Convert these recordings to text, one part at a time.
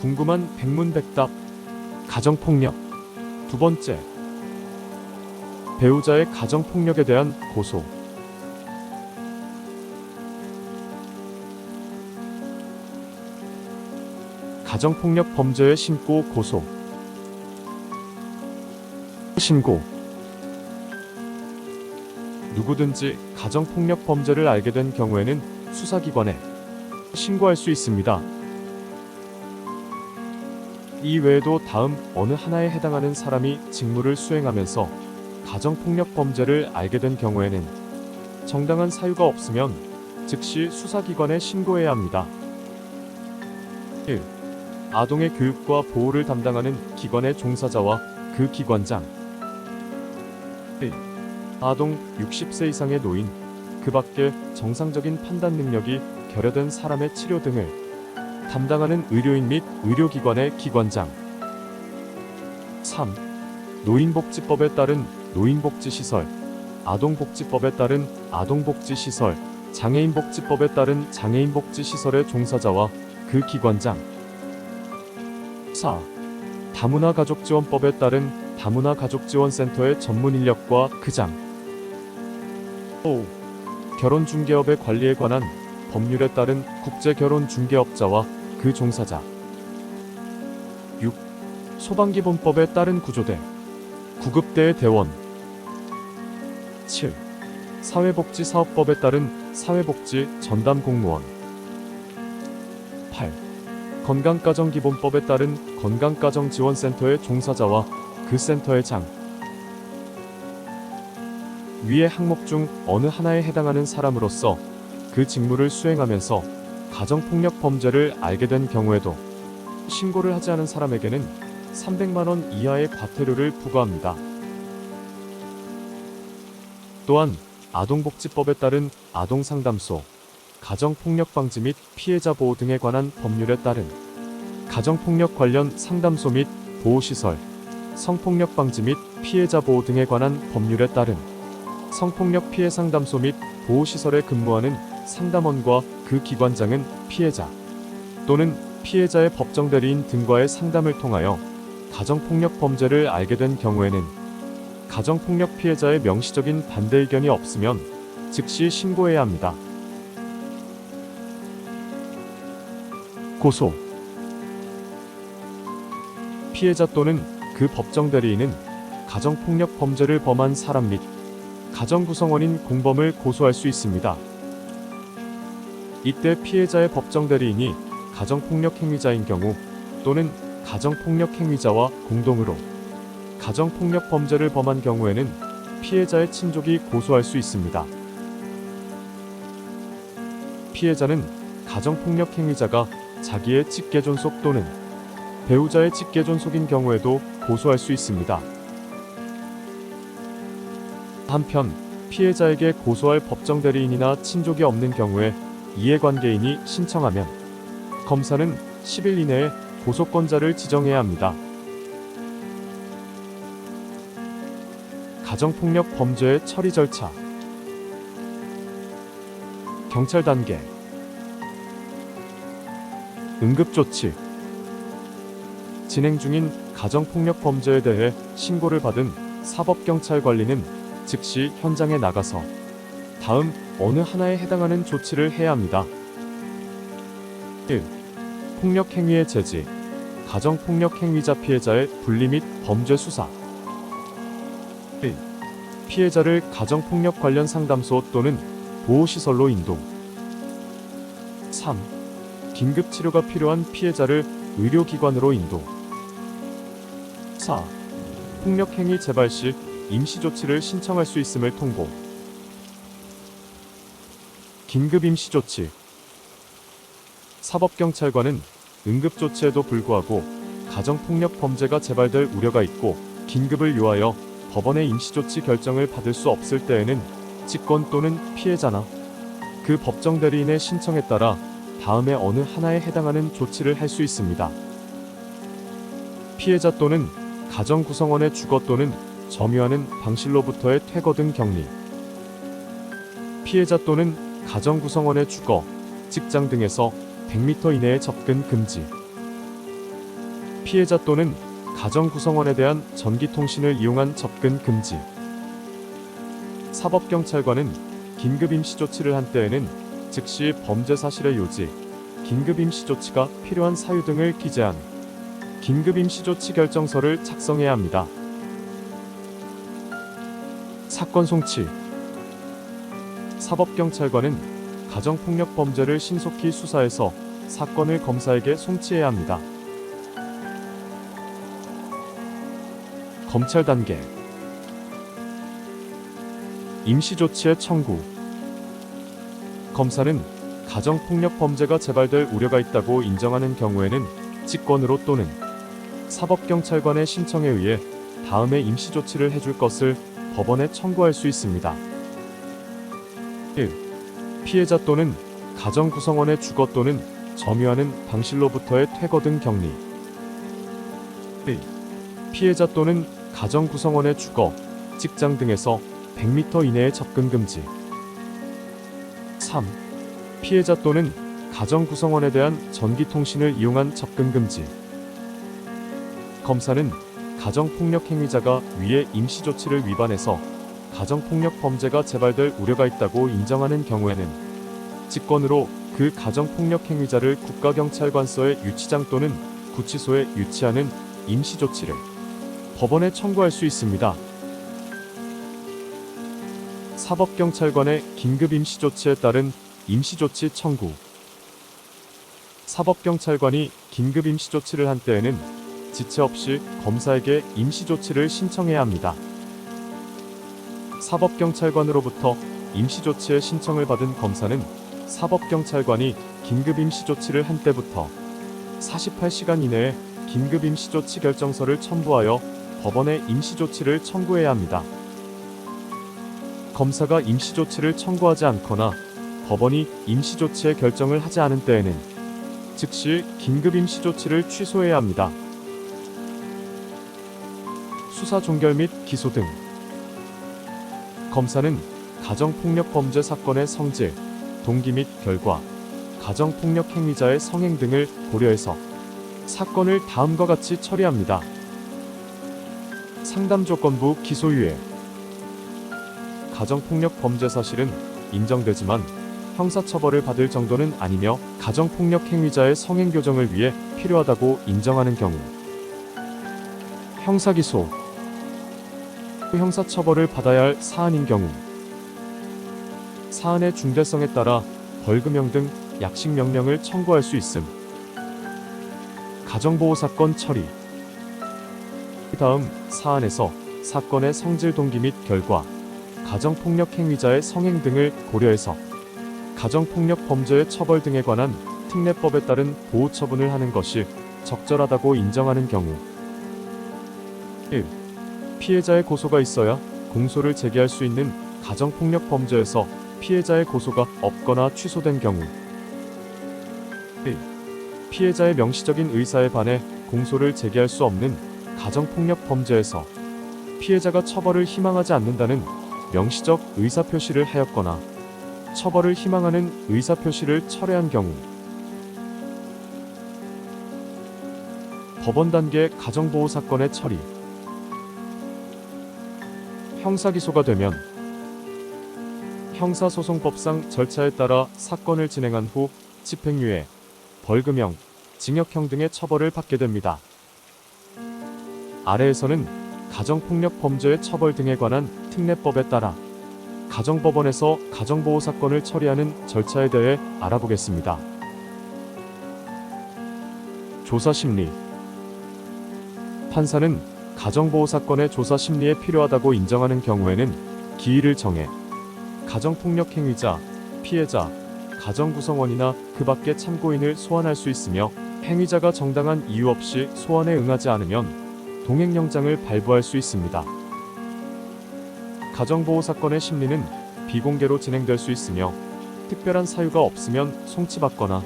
궁금한 백문백답. 가정폭력. 두 번째, 배우자의 가정폭력에 대한 고소. 가정폭력 범죄의 신고 고소. 신고. 누구든지 가정폭력 범죄를 알게 된 경우에는 수사기관에 신고할 수 있습니다. 이 외에도 다음 어느 하나에 해당하는 사람이 직무를 수행하면서 가정폭력 범죄를 알게 된 경우에는 정당한 사유가 없으면 즉시 수사기관에 신고해야 합니다. 1. 아동의 교육과 보호를 담당하는 기관의 종사자와 그 기관장. 2. 아동 60세 이상의 노인, 그 밖에 정상적인 판단 능력이 결여된 사람의 치료 등을 담당하는 의료인 및 의료기관의 기관장. 3. 노인복지법에 따른 노인복지시설, 아동복지법에 따른 아동복지시설, 장애인복지법에 따른 장애인복지시설의 종사자와 그 기관장. 4. 다문화가족지원법에 따른 다문화가족지원센터의 전문인력과 그장. 5. 결혼중개업의 관리에 관한 법률에 따른 국제결혼중개업자와 그 종사자. 6. 소방기본법에 따른 구조대, 구급대의 대원. 7. 사회복지사업법에 따른 사회복지 전담 공무원. 8. 건강가정기본법에 따른 건강가정지원센터의 종사자와 그 센터의 장. 위의 항목 중 어느 하나에 해당하는 사람으로서 그 직무를 수행하면서 가정폭력 범죄를 알게 된 경우에도 신고를 하지 않은 사람에게는 300만 원 이하의 과태료를 부과합니다. 또한 아동복지법에 따른 아동상담소, 가정폭력 방지 및 피해자 보호 등에 관한 법률에 따른 가정폭력 관련 상담소 및 보호시설, 성폭력 방지 및 피해자 보호 등에 관한 법률에 따른 성폭력 피해 상담소 및 보호시설에 근무하는 상담원과 그 기관장은 피해자 또는 피해자의 법정대리인 등과의 상담을 통하여 가정폭력 범죄를 알게 된 경우에는 가정폭력 피해자의 명시적인 반대 의견이 없으면 즉시 신고해야 합니다. 고소. 피해자 또는 그 법정대리인은 가정폭력 범죄를 범한 사람 및 가정구성원인 공범을 고소할 수 있습니다. 이때 피해자의 법정대리인이 가정폭력 행위자인 경우 또는 가정폭력 행위자와 공동으로 가정폭력 범죄를 범한 경우에는 피해자의 친족이 고소할 수 있습니다. 피해자는 가정폭력 행위자가 자기의 직계존속 또는 배우자의 직계존속인 경우에도 고소할 수 있습니다. 한편 피해자에게 고소할 법정대리인이나 친족이 없는 경우에 이해관계인이 신청하면 검사는 10일 이내에 고소권자를 지정해야 합니다. 가정폭력 범죄의 처리 절차. 경찰 단계. 응급조치. 진행 중인 가정폭력 범죄에 대해 신고를 받은 사법경찰관리는 즉시 현장에 나가서 다음 어느 하나에 해당하는 조치를 해야 합니다. 1. 폭력행위의 제지, 가정폭력행위자 피해자의 분리 및 범죄 수사. 1. 피해자를 가정폭력 관련 상담소 또는 보호시설로 인도. 3. 긴급치료가 필요한 피해자를 의료기관으로 인도. 4. 폭력행위 재발 시 임시조치를 신청할 수 있음을 통보. 긴급임시조치. 사법경찰관은 응급조치에도 불구하고 가정폭력 범죄가 재발될 우려가 있고 긴급을 요하여 법원의 임시조치 결정을 받을 수 없을 때에는 직권 또는 피해자나 그 법정대리인의 신청에 따라 다음에 어느 하나에 해당하는 조치를 할 수 있습니다. 피해자 또는 가정구성원의 주거 또는 점유하는 방실로부터의 퇴거 등 격리. 피해자 또는 가정구성원의 주거, 직장 등에서 100m 이내의 접근 금지. 피해자 또는 가정 구성원에 대한 전기통신을 이용한 접근 금지. 사법경찰관은 긴급 임시조치를 한 때에는 즉시 범죄 사실의 요지, 긴급 임시조치가 필요한 사유 등을 기재한 긴급 임시조치 결정서를 작성해야 합니다. 사건 송치. 사법경찰관은 가정폭력 범죄를 신속히 수사해서 사건을 검사에게 송치해야 합니다. 검찰 단계. 임시조치의 청구. 검사는 가정폭력 범죄가 재발될 우려가 있다고 인정하는 경우에는 직권으로 또는 사법경찰관의 신청에 의해 다음에 임시조치를 해줄 것을 법원에 청구할 수 있습니다. 1. 피해자 또는 가정 구성원의 주거 또는 점유하는 당실로부터의 퇴거 등 격리. 2. 피해자 또는 가정 구성원의 주거, 직장 등에서 100m 이내의 접근 금지. 3. 피해자 또는 가정 구성원에 대한 전기통신을 이용한 접근 금지. 검사는 가정폭력 행위자가 위의 임시조치를 위반해서 가정폭력 범죄가 재발될 우려가 있다고 인정하는 경우에는 직권으로 그 가정폭력 행위자를 국가경찰관서의 유치장 또는 구치소에 유치하는 임시조치를 법원에 청구할 수 있습니다. 사법경찰관의 긴급 임시조치에 따른 임시조치 청구. 사법경찰관이 긴급 임시조치를 한 때에는 지체 없이 검사에게 임시조치를 신청해야 합니다. 사법경찰관으로부터 임시조치의 신청을 받은 검사는 사법경찰관이 긴급 임시조치를 한 때부터 48시간 이내에 긴급 임시조치 결정서를 첨부하여 법원에 임시조치를 청구해야 합니다. 검사가 임시조치를 청구하지 않거나 법원이 임시조치의 결정을 하지 않은 때에는 즉시 긴급 임시조치를 취소해야 합니다. 수사 종결 및 기소 등. 검사는 가정폭력 범죄 사건의 성질, 동기 및 결과, 가정폭력 행위자의 성행 등을 고려해서 사건을 다음과 같이 처리합니다. 상담 조건부 기소유예. 가정폭력 범죄 사실은 인정되지만 형사처벌을 받을 정도는 아니며 가정폭력 행위자의 성행 교정을 위해 필요하다고 인정하는 경우. 형사기소. 형사처벌을 받아야 할 사안인 경우. 사안의 중대성에 따라 벌금형 등 약식명령을 청구할 수 있음. 가정보호사건 처리. 다음 사안에서 사건의 성질 동기 및 결과, 가정폭력 행위자의 성행 등을 고려해서 가정폭력 범죄의 처벌 등에 관한 특례법에 따른 보호 처분을 하는 것이 적절하다고 인정하는 경우. 1. 피해자의 고소가 있어야 공소를 제기할 수 있는 가정폭력 범죄에서 피해자의 고소가 없거나 취소된 경우. 2. 피해자의 명시적인 의사에 반해 공소를 제기할 수 없는 가정폭력 범죄에서 피해자가 처벌을 희망하지 않는다는 명시적 의사표시를 하였거나 처벌을 희망하는 의사표시를 철회한 경우. 법원 단계 가정보호사건의 처리. 형사기소가 되면 형사소송법상 절차에 따라 사건을 진행한 후 집행유예, 벌금형, 징역형 등의 처벌을 받게 됩니다. 아래에서는 가정폭력 범죄의 처벌 등에 관한 특례법에 따라 가정법원에서 가정보호사건을 처리하는 절차에 대해 알아보겠습니다. 조사심리. 판사는 가정보호사건의 조사심리에 필요하다고 인정하는 경우에는 기일을 정해 가정폭력 행위자, 피해자, 가정구성원이나 그 밖의 참고인을 소환할 수 있으며 행위자가 정당한 이유 없이 소환에 응하지 않으면 동행영장을 발부할 수 있습니다. 가정보호사건의 심리는 비공개로 진행될 수 있으며 특별한 사유가 없으면 송치받거나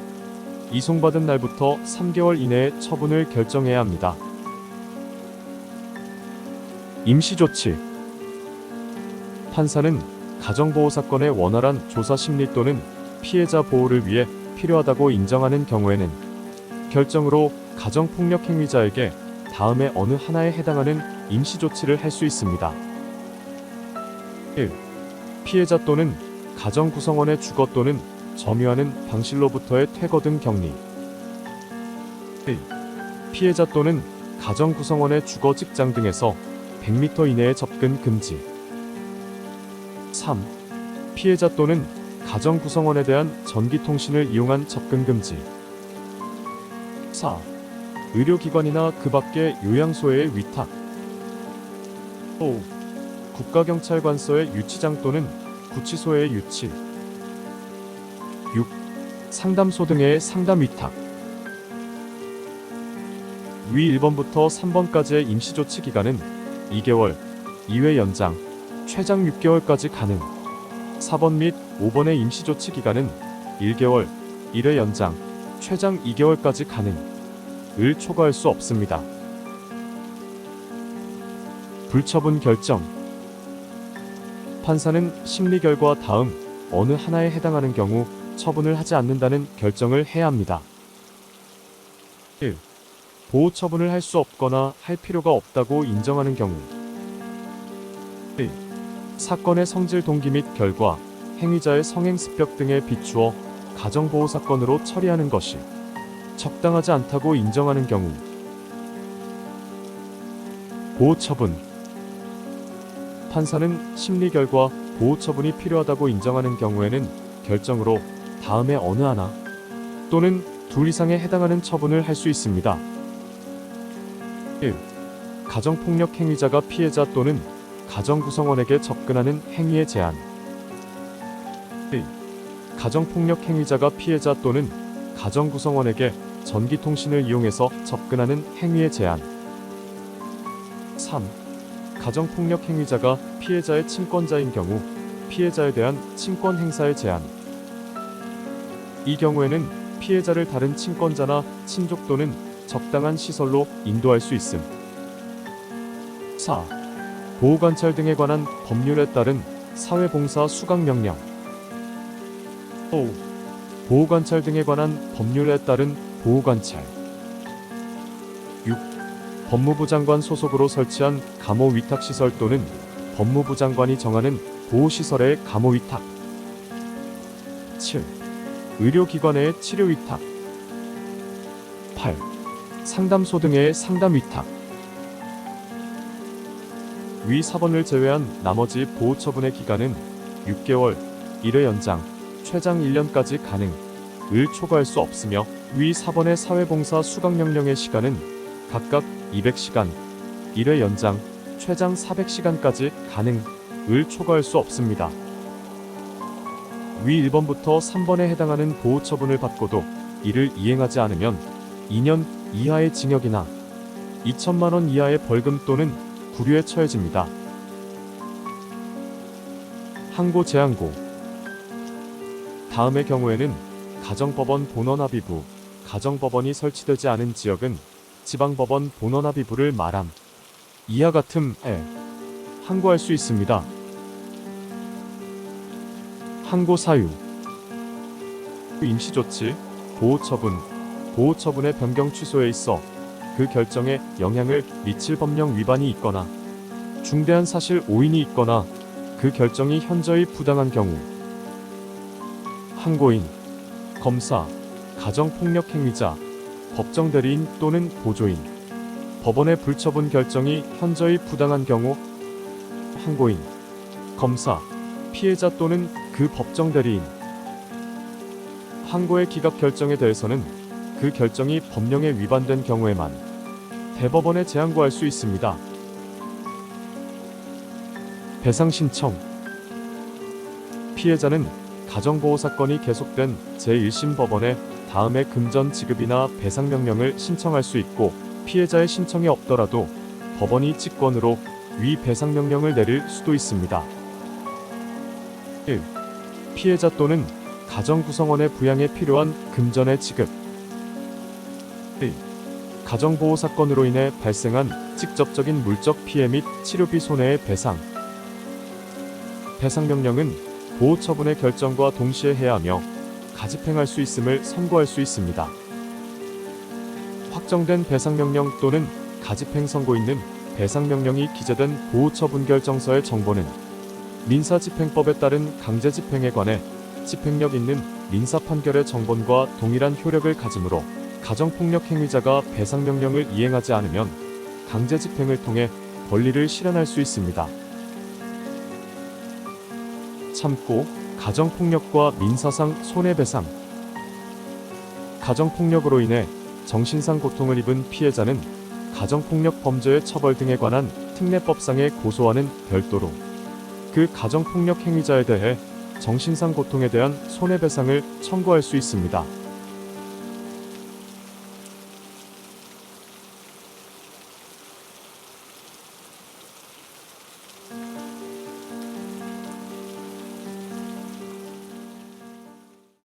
이송받은 날부터 3개월 이내에 처분을 결정해야 합니다. 임시조치. 판사는 가정보호사건의 원활한 조사심리 또는 피해자 보호를 위해 필요하다고 인정하는 경우에는 결정으로 가정폭력 행위자에게 다음에 어느 하나에 해당하는 임시조치를 할 수 있습니다. 1. 피해자 또는 가정 구성원의 주거 또는 점유하는 방실로부터의 퇴거 등 격리. 1. 피해자 또는 가정 구성원의 주거 직장 등에서 100m 이내에 접근 금지. 3. 피해자 또는 가정 구성원에 대한 전기통신을 이용한 접근 금지. 4. 의료기관이나 그 밖의 요양소의 위탁. 5. 국가경찰관서의 유치장 또는 구치소의 유치. 6. 상담소 등의 상담 위탁. 위 1번부터 3번까지의 임시조치 기간은 2개월 이외 연장, 최장 6개월까지 가능. 4번 및 5번의 임시조치 기간은 1개월 1회 연장, 최장 2개월까지 가능.을 초과할 수 없습니다. 불처분 결정. 판사는 심리 결과 다음 어느 하나에 해당하는 경우 처분을 하지 않는다는 결정을 해야 합니다. 1. 보호 처분을 할 수 없거나 할 필요가 없다고 인정하는 경우. 1. 사건의 성질 동기 및 결과, 행위자의 성행 습격 등에 비추어 가정보호 사건으로 처리하는 것이 적당하지 않다고 인정하는 경우. 보호 처분. 판사는 심리 결과 보호 처분이 필요하다고 인정하는 경우에는 결정으로 다음에 어느 하나 또는 둘 이상에 해당하는 처분을 할 수 있습니다. 1. 가정폭력 행위자가 피해자 또는 가정 구성원에게 접근하는 행위의 제한. 1. 가정폭력 행위자가 피해자 또는 가정 구성원에게 전기통신을 이용해서 접근하는 행위의 제한. 3. 가정폭력 행위자가 피해자의 친권자인 경우 피해자에 대한 친권 행사의 제한. 이 경우에는 피해자를 다른 친권자나 친족 또는 적당한 시설로 인도할 수 있음. 4. 보호관찰 등에 관한 법률에 따른 사회봉사 수강명령. 5. 보호관찰 등에 관한 법률에 따른 보호관찰. 6. 법무부 장관 소속으로 설치한 감호위탁시설 또는 법무부 장관이 정하는 보호시설의 감호위탁. 7. 의료기관의 치료위탁. 8. 상담소 등의 상담위탁. 위 4번을 제외한 나머지 보호처분의 기간은 6개월 1회 연장, 최장 1년까지 가능.을 초과할 수 없으며 위 4번의 사회봉사 수강명령의 시간은 각각 200시간, 1회 연장, 최장 400시간까지 가능.을 초과할 수 없습니다. 위 1번부터 3번에 해당하는 보호처분을 받고도 이를 이행하지 않으면 2년 이하의 징역이나 2천만 원 이하의 벌금 또는 구류에 처해집니다. 항고 재항고. 다음의 경우에는 가정법원 본원합의부, 가정법원이 설치되지 않은 지역은 지방법원 본원합의부를 말함. 이와 같음에 항고할 수 있습니다. 항고 사유. 임시조치, 보호처분, 보호처분의 변경 취소에 있어 그 결정에 영향을 미칠 법령 위반이 있거나 중대한 사실 오인이 있거나 그 결정이 현저히 부당한 경우. 항고인, 검사, 가정폭력 행위자, 법정 대리인 또는 보조인, 법원의 불처분 결정이 현저히 부당한 경우. 항고인, 검사, 피해자 또는 그 법정 대리인. 항고의 기각 결정에 대해서는 그 결정이 법령에 위반된 경우에만 대법원에 재항고할 수 있습니다. 배상 신청. 피해자는 가정보호 사건이 계속된 제1심 법원에 다음의 금전 지급이나 배상 명령을 신청할 수 있고 피해자의 신청이 없더라도 법원이 직권으로 위 배상 명령을 내릴 수도 있습니다. 1. 피해자 또는 가정 구성원의 부양에 필요한 금전의 지급. 1. 가정보호 사건으로 인해 발생한 직접적인 물적 피해 및 치료비 손해의 배상. 배상 명령은 보호 처분의 결정과 동시에 해야 하며 가집행할 수 있음을 선고할 수 있습니다. 확정된 배상 명령 또는 가집행 선고 있는 배상명령이 기재된 보호처분결정서의 정보는 민사집행법에 따른 강제집행에 관해 집행력 있는 민사판결의 정본과 동일한 효력을 가지므로 가정폭력 행위자가 배상명령을 이행하지 않으면 강제집행을 통해 권리를 실현할 수 있습니다. 참고 가정폭력과 민사상 손해배상. 가정폭력으로 인해 정신상 고통을 입은 피해자는 가정폭력 범죄의 처벌 등에 관한 특례법상의 고소와는 별도로 그 가정폭력 행위자에 대해 정신상 고통에 대한 손해배상을 청구할 수 있습니다.